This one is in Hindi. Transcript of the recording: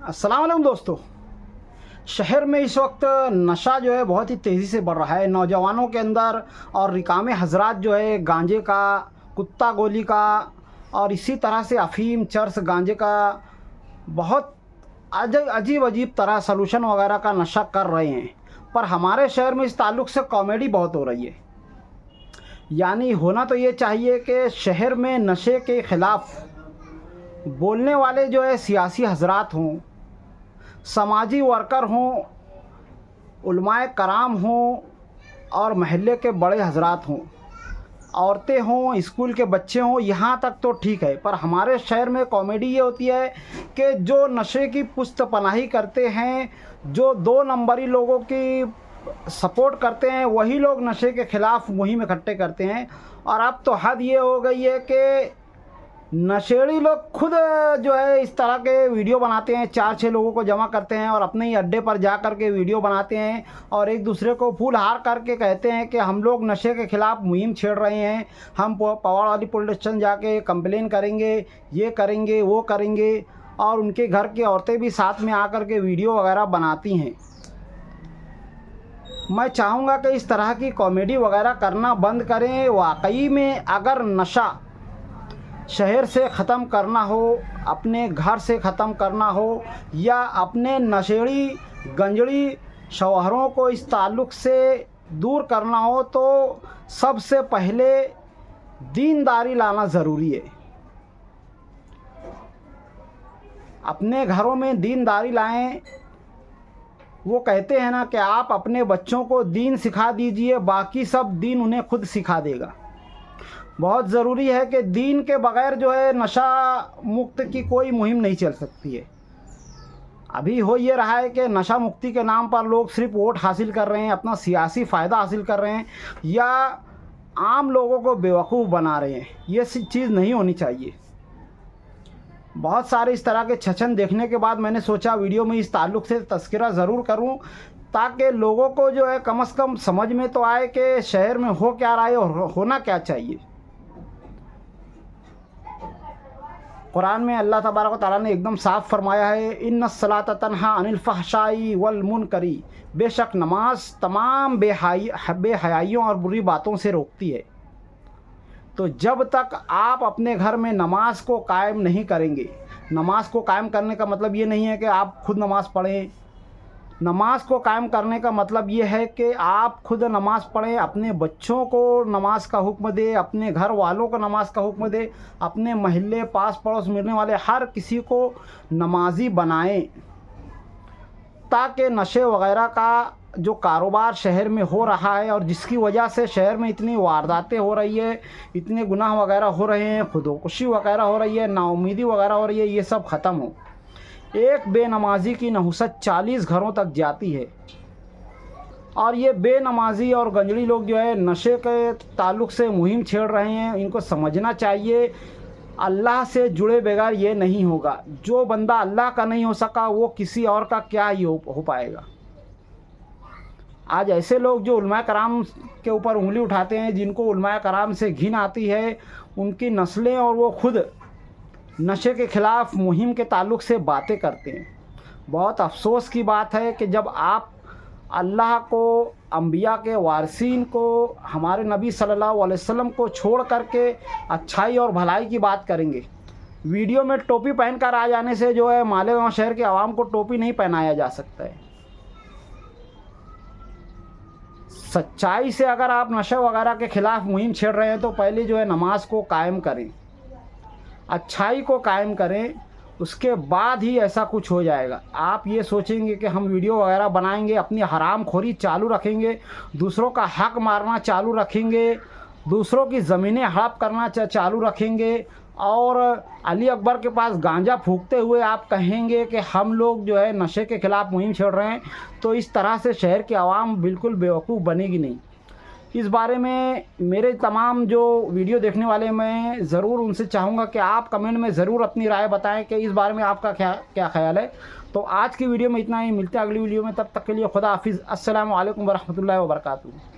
अस्सलाम वालेकुम दोस्तों। शहर में इस वक्त नशा जो है बहुत ही तेज़ी से बढ़ रहा है नौजवानों के अंदर, और रिकामे हजरात जो है गांजे का, कुत्ता गोली का और इसी तरह से अफ़ीम, चरस, गांजे का बहुत अजीब अजीब तरह सलूशन वगैरह का नशा कर रहे हैं। पर हमारे शहर में इस ताल्लुक़ से कॉमेडी बहुत हो रही है। यानी होना तो ये चाहिए कि शहर में नशे के ख़िलाफ़ बोलने वाले जो है सियासी हजरात हों, समाजी वर्कर हों, उलमाए कराम हों और महल्ले के बड़े हजरात हों, औरतें हों, स्कूल के बच्चे हों, यहाँ तक तो ठीक है। पर हमारे शहर में कॉमेडी ये होती है कि जो नशे की पुश्त पनाही करते हैं, जो 2 नंबरी लोगों की सपोर्ट करते हैं, वही लोग नशे के ख़िलाफ़ मुहिम इकट्ठे करते हैं। और अब तो हद ये हो गई है कि नशेड़ी लोग खुद जो है इस तरह के वीडियो बनाते हैं, 4-6 लोगों को जमा करते हैं और अपने ही अड्डे पर जा कर के वीडियो बनाते हैं और एक दूसरे को फूल हार करके कहते हैं कि हम लोग नशे के ख़िलाफ़ मुहिम छेड़ रहे हैं, हम पवाड़ वाली पुलिस स्टेशन जाके कंप्लेन करेंगे, ये करेंगे, वो करेंगे। और उनके घर की औरतें भी साथ में आकर के वीडियो वगैरह बनाती हैं। मैं चाहूँगा कि इस तरह की कॉमेडी वगैरह करना बंद करें। वाकई में अगर नशा शहर से ख़त्म करना हो, अपने घर से ख़त्म करना हो, या अपने नशेड़ी गंजड़ी शौहरों को इस ताल्लुक़ से दूर करना हो, तो सबसे पहले दीनदारी लाना ज़रूरी है। अपने घरों में दीनदारी लाएं। वो कहते हैं ना कि आप अपने बच्चों को दीन सिखा दीजिए, बाकी सब दीन उन्हें खुद सिखा देगा। बहुत ज़रूरी है कि दीन के बग़ैर जो है नशा मुक्त की कोई मुहिम नहीं चल सकती है। अभी हो ये रहा है कि नशा मुक्ति के नाम पर लोग सिर्फ वोट हासिल कर रहे हैं, अपना सियासी फ़ायदा हासिल कर रहे हैं, या आम लोगों को बेवकूफ़ बना रहे हैं। ये चीज़ नहीं होनी चाहिए। बहुत सारे इस तरह के छछन देखने के बाद मैंने सोचा वीडियो में इस ताल्लुक़ से तज़किरा ज़रूर करूं, ताकि लोगों को जो है कम से कम समझ में तो आए कि शहर में हो क्या रहा है और होना क्या चाहिए। कुरान में अल्लाह तबारक व तआला ने एकदम साफ़ फरमाया है, इन्नस्सलात तन्हा अनिल फ़हशाई वल मुनकरी, बेशक नमाज तमाम बेहयाइयों और बुरी बातों से रोकती है। तो जब तक आप अपने घर में नमाज को कायम नहीं करेंगे, नमाज को कायम करने का मतलब ये नहीं है कि आप खुद नमाज़ पढ़ें। नमाज को कायम करने का मतलब ये है कि आप खुद नमाज़ पढ़ें, अपने बच्चों को नमाज का हुक्म दें, अपने घर वालों को नमाज का हुक्म दें, अपने महल्ले पास पड़ोस मिलने वाले हर किसी को नमाजी बनाएं, ताकि नशे वगैरह का जो कारोबार शहर में हो रहा है और जिसकी वजह से शहर में इतनी वारदातें हो रही है, इतने गुनाह वगैरह हो रहे हैं, खुदकुशी वगैरह हो रही है, नाउमीदी वगैरह हो रही है, ये सब ख़त्म हो। एक बेनमाजी की नहुसत 40 घरों तक जाती है। और ये बेनमाजी और गंजड़ी लोग जो है नशे के ताल्लुक़ से मुहिम छेड़ रहे हैं। इनको समझना चाहिए अल्लाह से जुड़े बगैर ये नहीं होगा। जो बंदा अल्लाह का नहीं हो सका वो किसी और का क्या ही हो पाएगा। आज ऐसे लोग जो उलमाए कराम के ऊपर उंगली उठाते हैं, जिनको उलमाए कराम से घिन आती है, उनकी नस्लें और वो खुद नशे के ख़िलाफ़ मुहिम के ताल्लुक़ से बातें करते हैं। बहुत अफसोस की बात है कि जब आप अल्लाह को, अंबिया के वारिसीन को, हमारे नबी सल्लल्लाहु अलैहि वसल्लम को छोड़ करके अच्छाई और भलाई की बात करेंगे। वीडियो में टोपी पहनकर आ जाने से जो है मालेगांव शहर के आवाम को टोपी नहीं पहनाया जा सकता है। सच्चाई से अगर आप नशे वगैरह के ख़िलाफ़ मुहिम छेड़ रहे हैं तो पहले जो है नमाज को कायम करें, अच्छाई को कायम करें, उसके बाद ही ऐसा कुछ हो जाएगा। आप ये सोचेंगे कि हम वीडियो वगैरह बनाएंगे, अपनी हराम खोरी चालू रखेंगे, दूसरों का हक मारना चालू रखेंगे, दूसरों की ज़मीनें हड़प करना चालू रखेंगे, और अली अकबर के पास गांजा फूंकते हुए आप कहेंगे कि हम लोग जो है नशे के ख़िलाफ़ मुहिम छेड़ रहे हैं, तो इस तरह से शहर की आवाम बिल्कुल बेवकूफ़ बनेगी नहीं। इस बारे में मेरे तमाम जो वीडियो देखने वाले, मैं ज़रूर उनसे चाहूँगा कि आप कमेंट में ज़रूर अपनी राय बताएं कि इस बारे में आपका क्या ख्याल है। तो आज की वीडियो में इतना ही, मिलते हैं अगली वीडियो में, तब तक के लिए खुदा हाफिज़। अस्सलामु अलैकुम वरहमतुल्लाहि वबरकातुहू।